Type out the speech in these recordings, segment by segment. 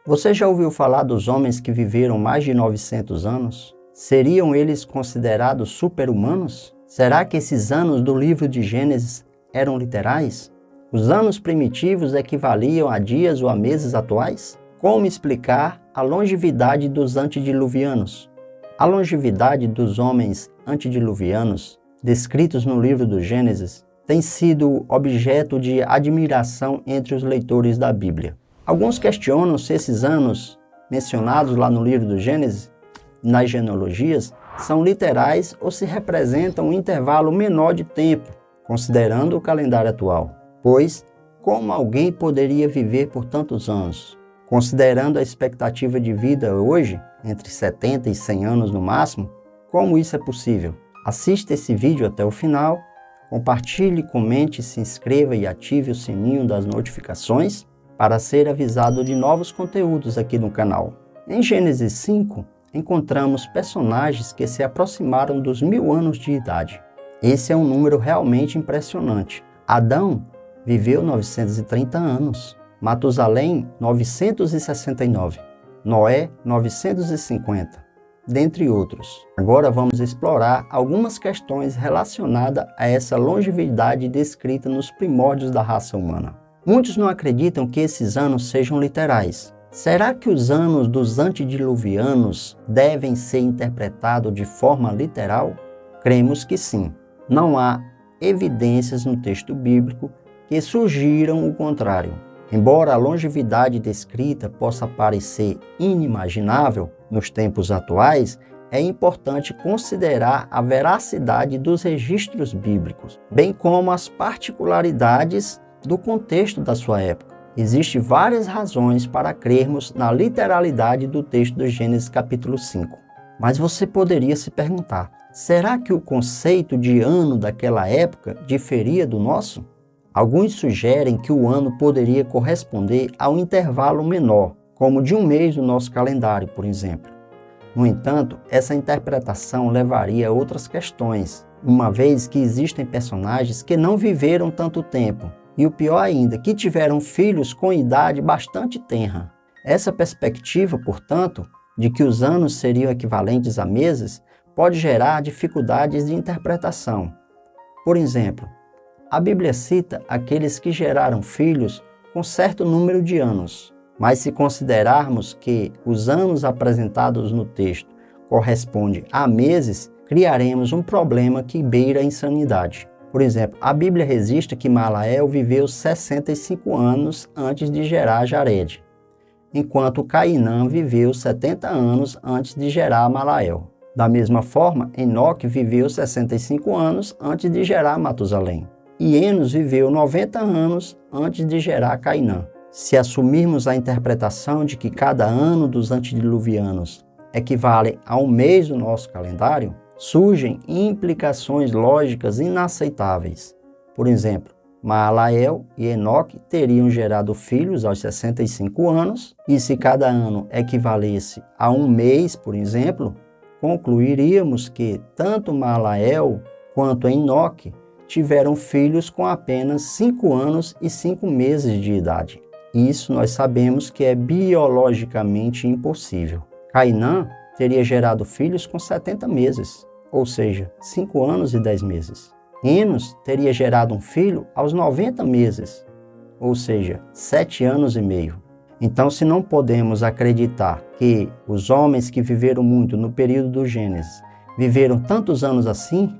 Você já ouviu falar dos homens que viveram mais de 900 anos? Seriam eles considerados super-humanos? Será que esses anos do livro de Gênesis eram literais? Os anos primitivos equivaliam a dias ou a meses atuais? Como explicar a longevidade dos antediluvianos? A longevidade dos homens antediluvianos, descritos no livro do Gênesis, tem sido objeto de admiração entre os leitores da Bíblia. Alguns questionam se esses anos mencionados lá no livro do Gênesis, nas genealogias, são literais ou se representam um intervalo menor de tempo, considerando o calendário atual. Pois, como alguém poderia viver por tantos anos? Considerando a expectativa de vida hoje, entre 70 e 100 anos no máximo, como isso é possível? Assista esse vídeo até o final, compartilhe, comente, se inscreva e ative o sininho das notificações para ser avisado de novos conteúdos aqui no canal. Em Gênesis 5, encontramos personagens que se aproximaram dos 1000 anos de idade. Esse é um número realmente impressionante. Adão viveu 930 anos, Matusalém 969, Noé 950, dentre outros. Agora vamos explorar algumas questões relacionadas a essa longevidade descrita nos primórdios da raça humana. Muitos não acreditam que esses anos sejam literais. Será que os anos dos antediluvianos devem ser interpretados de forma literal? Cremos que sim. Não há evidências no texto bíblico que sugiram o contrário. Embora a longevidade descrita possa parecer inimaginável nos tempos atuais, é importante considerar a veracidade dos registros bíblicos, bem como as particularidades do contexto da sua época. Existem várias razões para crermos na literalidade do texto do Gênesis capítulo 5. Mas você poderia se perguntar, será que o conceito de ano daquela época diferia do nosso? Alguns sugerem que o ano poderia corresponder a um intervalo menor, como de um mês no nosso calendário, por exemplo. No entanto, essa interpretação levaria a outras questões, uma vez que existem personagens que não viveram tanto tempo, e o pior ainda, que tiveram filhos com idade bastante tenra. Essa perspectiva, portanto, de que os anos seriam equivalentes a meses, pode gerar dificuldades de interpretação. Por exemplo, a Bíblia cita aqueles que geraram filhos com certo número de anos, mas se considerarmos que os anos apresentados no texto correspondem a meses, criaremos um problema que beira a insanidade. Por exemplo, a Bíblia registra que Malael viveu 65 anos antes de gerar Jared, enquanto Cainã viveu 70 anos antes de gerar Malael. Da mesma forma, Enoque viveu 65 anos antes de gerar Matusalém, e Enos viveu 90 anos antes de gerar Cainã. Se assumirmos a interpretação de que cada ano dos antediluvianos equivale a um mês do nosso calendário, surgem implicações lógicas inaceitáveis. Por exemplo, Malael e Enoque teriam gerado filhos aos 65 anos, e se cada ano equivalesse a um mês, por exemplo, concluiríamos que tanto Malael quanto Enoque tiveram filhos com apenas 5 anos e 5 meses de idade. Isso nós sabemos que é biologicamente impossível. Cainã teria gerado filhos com 70 meses, ou seja, 5 anos e 10 meses. Enos teria gerado um filho aos 90 meses, ou seja, 7 anos e meio. Então, se não podemos acreditar que os homens que viveram muito no período do Gênesis viveram tantos anos assim,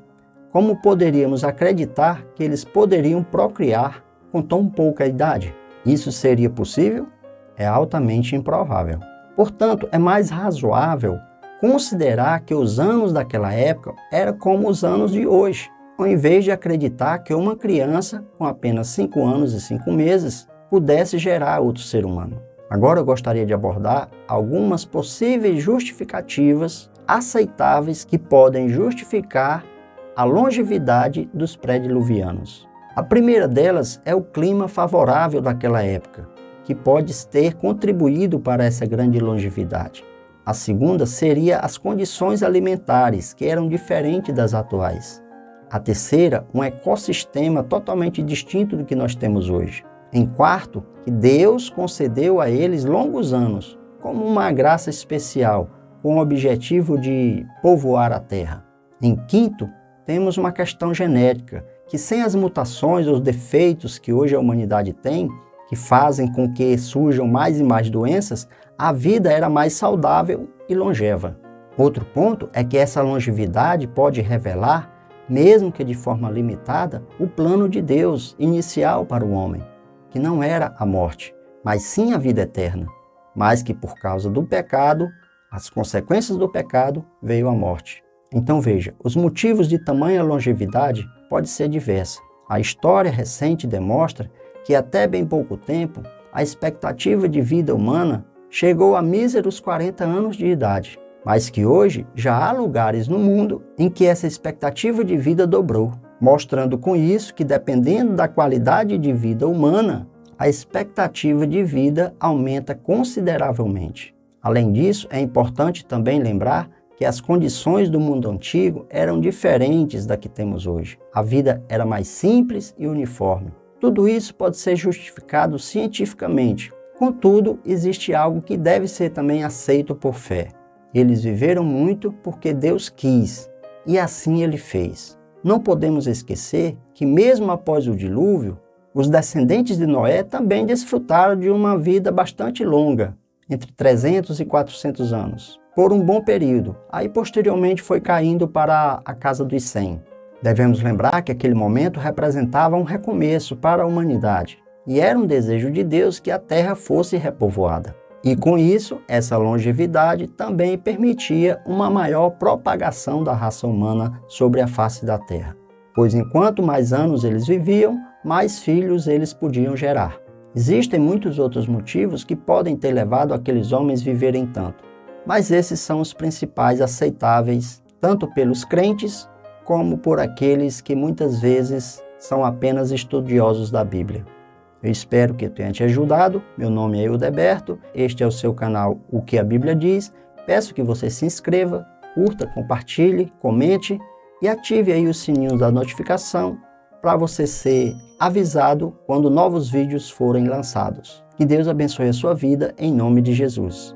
como poderíamos acreditar que eles poderiam procriar com tão pouca idade? Isso seria possível? É altamente improvável. Portanto, é mais razoável considerar que os anos daquela época eram como os anos de hoje, ao invés de acreditar que uma criança com apenas 5 anos e 5 meses pudesse gerar outro ser humano. Agora eu gostaria de abordar algumas possíveis justificativas aceitáveis que podem justificar a longevidade dos pré-diluvianos. A primeira delas é o clima favorável daquela época, que pode ter contribuído para essa grande longevidade. A segunda seria as condições alimentares, que eram diferentes das atuais. A terceira, um ecossistema totalmente distinto do que nós temos hoje. Em quarto, que Deus concedeu a eles longos anos, como uma graça especial, com o objetivo de povoar a terra. Em quinto, temos uma questão genética, que sem as mutações ou os defeitos que hoje a humanidade tem, que fazem com que surjam mais e mais doenças, a vida era mais saudável e longeva. Outro ponto é que essa longevidade pode revelar, mesmo que de forma limitada, o plano de Deus inicial para o homem, que não era a morte, mas sim a vida eterna, mas que por causa do pecado, as consequências do pecado, veio a morte. Então veja, os motivos de tamanha longevidade podem ser diversos. A história recente demonstra que até bem pouco tempo, a expectativa de vida humana chegou a míseros 40 anos de idade, mas que hoje já há lugares no mundo em que essa expectativa de vida dobrou, mostrando com isso que, dependendo da qualidade de vida humana, a expectativa de vida aumenta consideravelmente. Além disso, é importante também lembrar que as condições do mundo antigo eram diferentes da que temos hoje. A vida era mais simples e uniforme. Tudo isso pode ser justificado cientificamente. Contudo, existe algo que deve ser também aceito por fé. Eles viveram muito porque Deus quis, e assim Ele fez. Não podemos esquecer que mesmo após o dilúvio, os descendentes de Noé também desfrutaram de uma vida bastante longa, entre 300 e 400 anos, por um bom período. Aí posteriormente foi caindo para a casa dos 100. Devemos lembrar que aquele momento representava um recomeço para a humanidade, e era um desejo de Deus que a terra fosse repovoada. E com isso, essa longevidade também permitia uma maior propagação da raça humana sobre a face da terra, pois enquanto mais anos eles viviam, mais filhos eles podiam gerar. Existem muitos outros motivos que podem ter levado aqueles homens a viverem tanto, mas esses são os principais aceitáveis, tanto pelos crentes, como por aqueles que muitas vezes são apenas estudiosos da Bíblia. Eu espero que eu tenha te ajudado. Meu nome é Eudeberto, este é o seu canal O que a Bíblia Diz. Peço que você se inscreva, curta, compartilhe, comente e ative aí o sininho da notificação para você ser avisado quando novos vídeos forem lançados. Que Deus abençoe a sua vida em nome de Jesus.